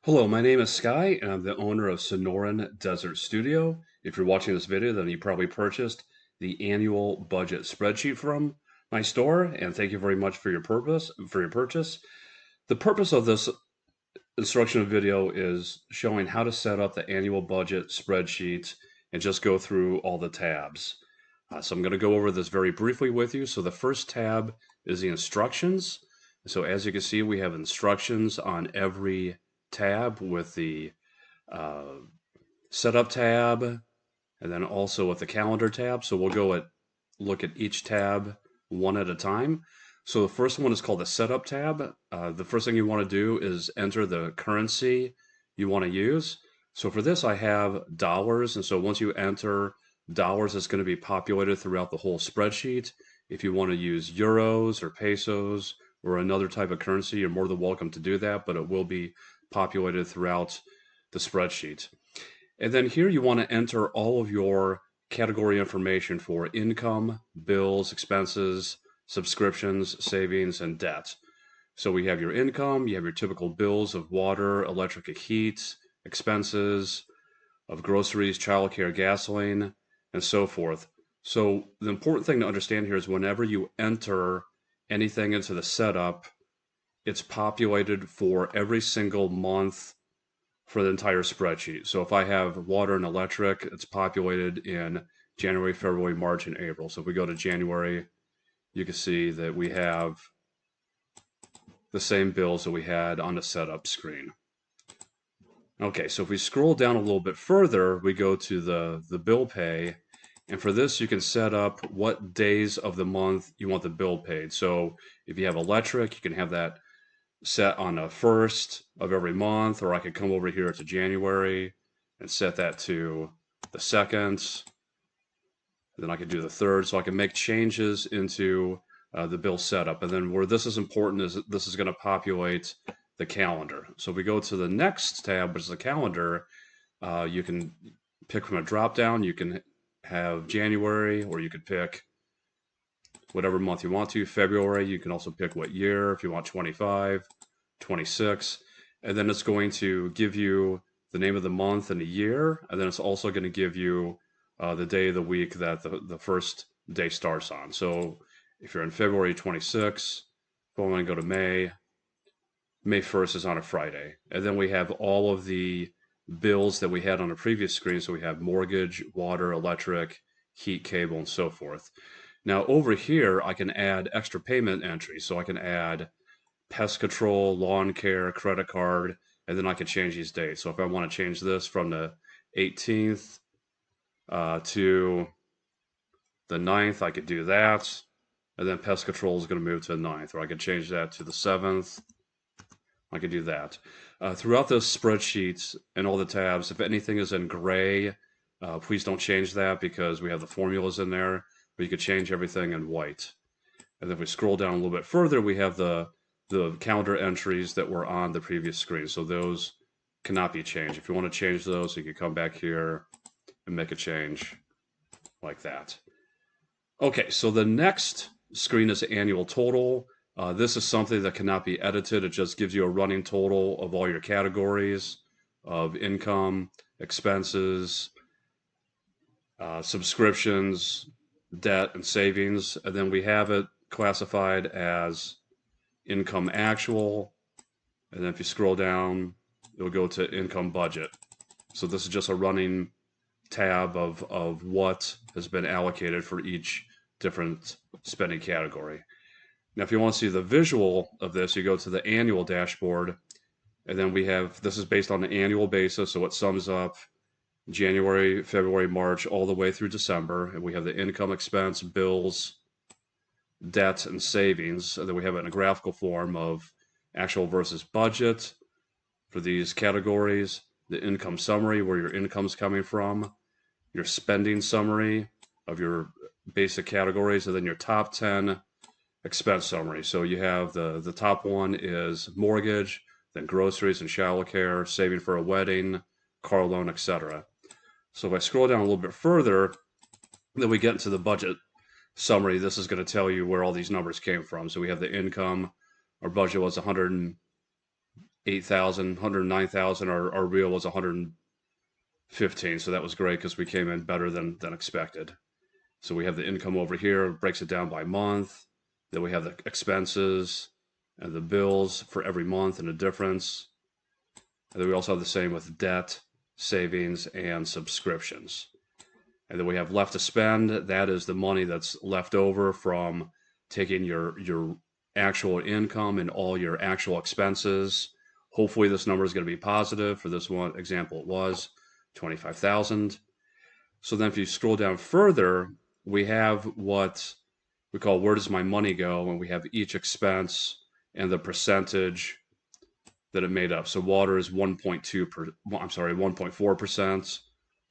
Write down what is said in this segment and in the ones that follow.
Hello, my name is Sky, and I'm the owner of Sonoran Desert Studio. If you're watching this video, then you probably purchased the annual budget spreadsheet from my store, and thank you very much for your purchase. The purpose of this instructional video is showing how to set up the annual budget spreadsheet and just go through all the tabs. So I'm going to go over this very briefly with you. So the first tab is the instructions. So as you can see, we have instructions on every tab with the uh, setup tab and then also with the calendar tab. So we'll look at each tab one at a time. So the first one is called the setup tab. The first thing you want to do is enter the currency you want to use. So for this, I have dollars. And so once you enter dollars, it's going to be populated throughout the whole spreadsheet. If you want to use euros or pesos or another type of currency, you're more than welcome to do that, but it will be populated throughout the spreadsheet. And then here you want to enter all of your category information for income, bills, expenses, subscriptions, savings, and debt. So we have your income, you have your typical bills of water, electric and heat, expenses of groceries, childcare, gasoline, and so forth. So the important thing to understand here is whenever you enter anything into the setup, it's populated for every single month for the entire spreadsheet. So if I have water and electric, it's populated in January, February, March, and April. So if we go to January, you can see that we have the same bills that we had on the setup screen. Okay, so if we scroll down a little bit further, we go to the bill pay. And for this, you can set up what days of the month you want the bill paid. So if you have electric, you can have that set on the first of every month, or I could come over here to January and set that to the second. Then I could do the third, so I can make changes into the bill setup. And then where this is important is this is going to populate the calendar. So if we go to the next tab, which is the calendar, you can pick from a drop down. You can have January, or you could pick whatever month you want to. February, you can also pick what year, if you want 25, 26. And then it's going to give you the name of the month and the year. And then it's also going to give you the day of the week that the first day starts on. So if you're in February 26, if I want to go to May 1st is on a Friday. And then we have all of the bills that we had on the previous screen. So we have mortgage, water, electric, heat, cable, and so forth. Now over here, I can add extra payment entries. So I can add pest control, lawn care, credit card, and then I can change these dates. So if I want to change this from the 18th to the 9th, I could do that. And then pest control is going to move to the 9th, or I could change that to the 7th. I could do that. Throughout this spreadsheet and all the tabs, if anything is in gray, please don't change that because we have the formulas in there, but you could change everything in white. And then if we scroll down a little bit further, we have the calendar entries that were on the previous screen. So those cannot be changed. If you want to change those, you can come back here and make a change like that. Okay, so the next screen is the annual total. This is something that cannot be edited. It just gives you a running total of all your categories of income, expenses, subscriptions, debt, and savings. And then we have it classified as income actual. And then if you scroll down, it'll go to income budget. So this is just a running tab of what has been allocated for each different spending category. Now, if you want to see the visual of this, you go to the annual dashboard, and then we have, this is based on an annual basis, so it sums up January, February, March, all the way through December, and we have the income, expense, bills, debt, and savings, and then we have it in a graphical form of actual versus budget for these categories, the income summary, where your income's coming from, your spending summary of your basic categories, and then your top 10 expense summary. So you have the top one is mortgage, then groceries and childcare, saving for a wedding, car loan, etc. So if I scroll down a little bit further, then we get into the budget summary. This is going to tell you where all these numbers came from. So we have the income. Our budget was $8,000, $109,000. Our real was $115,000, so that was great because we came in better than expected. So we have the income over here, breaks it down by month. Then we have the expenses and the bills for every month and the difference. And then we also have the same with debt, savings, and subscriptions. And then we have left to spend. That is the money that's left over from taking your actual income and all your actual expenses. Hopefully this number is going to be positive. For this one example, it was 25,000. So then if you scroll down further, we have what we call where does my money go, and we have each expense and the percentage that it made up. So water is 1.4%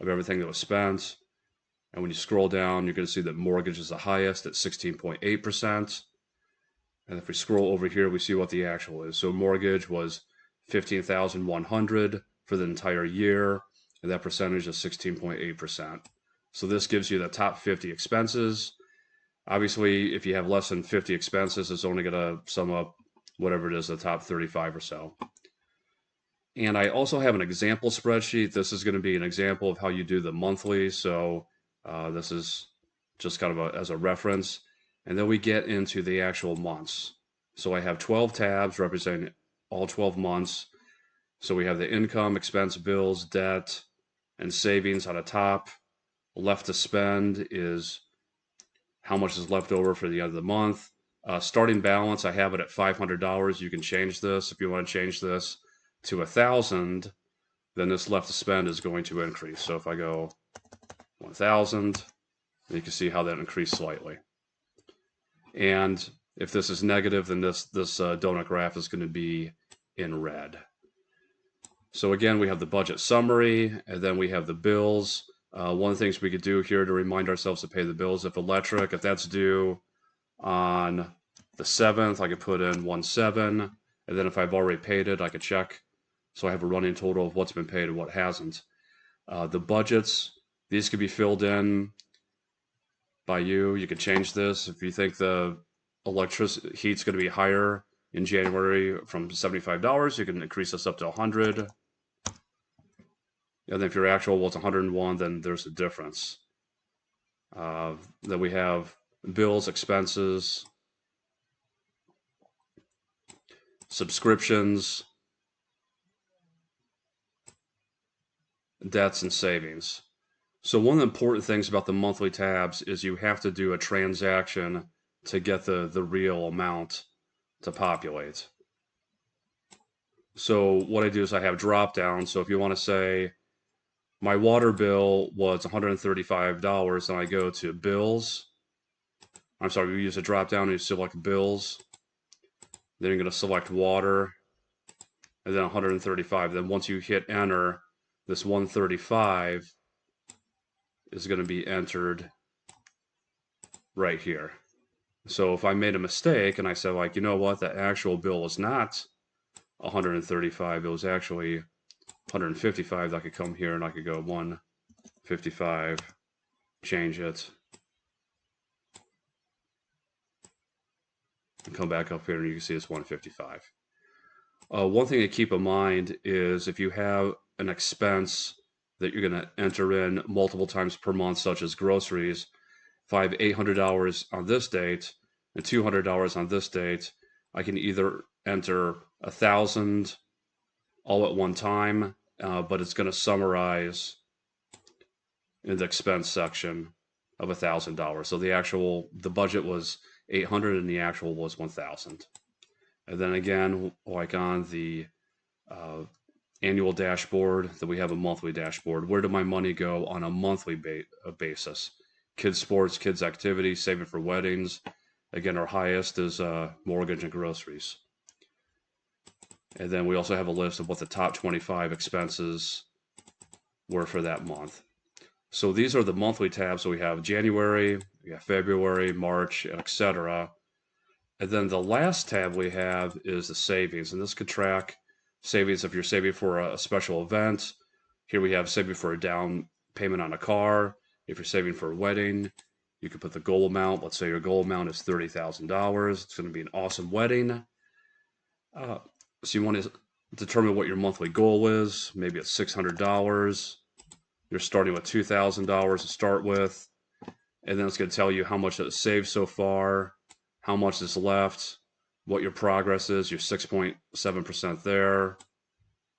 of everything that was spent. And when you scroll down, you're going to see that mortgage is the highest at 16.8%. And if we scroll over here, we see what the actual is. So mortgage was 15,100 for the entire year, and that percentage is 16.8%. So this gives you the top 50 expenses. Obviously, if you have less than 50 expenses, it's only going to sum up whatever it is, the top 35 or so. And I also have an example spreadsheet. This is going to be an example of how you do the monthly. So this is just kind of as a reference. And then we get into the actual months. So I have 12 tabs representing all 12 months. So we have the income, expense, bills, debt, and savings on the top. Left to spend is how much is left over for the end of the month. Starting balance, I have it at $500. You can change this. If you want to change this to 1,000, then this left to spend is going to increase. So if I go 1,000, you can see how that increased slightly. And if this is negative, then this donut graph is going to be in red. So again, we have the budget summary, and then we have the bills. One of the things we could do here to remind ourselves to pay the bills, if electric, if that's due on the 7th, I could put in 1/7, and then if I've already paid it, I could check. So I have a running total of what's been paid and what hasn't. The budgets, these could be filled in by you. You could change this. If you think the electricity heat's going to be higher in January from $75, you can increase this up to 100. And then if your actual was 101, then there's a difference. Then we have bills, expenses, subscriptions, debts, and savings. So one of the important things about the monthly tabs is you have to do a transaction to get the real amount to populate. So what I do is I have drop down. So if you want to say my water bill was $135, and I go to bills. I'm sorry, we use a drop down and you select bills. Then you're going to select water, and then 135. Then once you hit enter, this 135 is going to be entered right here. So if I made a mistake and I said, like, you know what, the actual bill is not 135, it was actually 155, I could come here and I could go 155, change it, and come back up here and you can see it's 155. One thing to keep in mind is if you have an expense that you're going to enter in multiple times per month, such as groceries, if I have $800 on this date and $200 on this date, I can either enter 1,000 all at one time, but it's going to summarize in the expense section of $1,000. So the budget was 800 and the actual was 1,000. And then again, like on the annual dashboard, that we have a monthly dashboard. Where did my money go on a monthly basis? Kids sports, kids activities, saving for weddings. Again, our highest is mortgage and groceries. And then we also have a list of what the top 25 expenses were for that month. So these are the monthly tabs. So we have January, we have February, March, etc. And then the last tab we have is the savings. And this could track savings if you're saving for a special event. Here we have saving for a down payment on a car. If you're saving for a wedding, you can put the goal amount. Let's say your goal amount is $30,000. It's going to be an awesome wedding. So you want to determine what your monthly goal is. Maybe it's $600. You're starting with $2,000 to start with. And then it's going to tell you how much it's saved so far, how much is left, what your progress is. You're 6.7% there.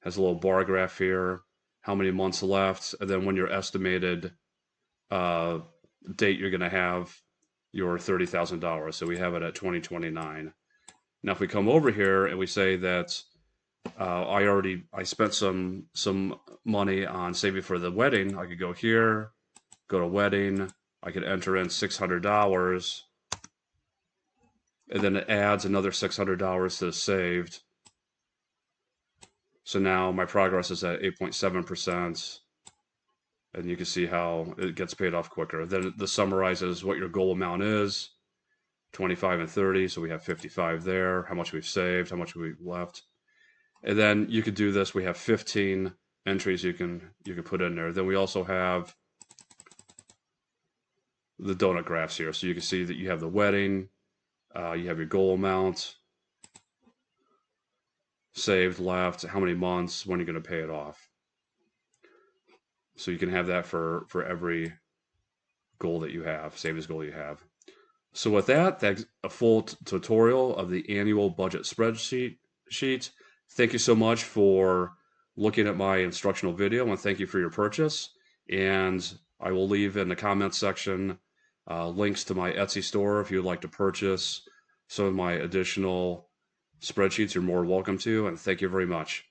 Has a little bar graph here, how many months left, and then when your estimated date you're going to have your $30,000. So we have it at 2029. Now, if we come over here and we say that I spent some money on saving for the wedding, I could go here, go to wedding. I could enter in $600, and then it adds another $600 to the saved. So now my progress is at 8.7%, and you can see how it gets paid off quicker. Then this summarizes what your goal amount is, 25 and 30, so we have 55 there, how much we've saved, how much we've left. And then you could do this. We have 15 entries you can put in there. Then we also have the donut graphs here, so you can see that you have the wedding, you have your goal amount, saved, left, how many months, when you're going to pay it off. So you can have that for every goal that you have, savings goal you have. So with that, that's a full tutorial of the annual budget spreadsheet. Thank you so much for looking at my instructional video, and thank you for your purchase. And I will leave in the comments section links to my Etsy store if you'd like to purchase some of my additional spreadsheets. You're more welcome to, and thank you very much.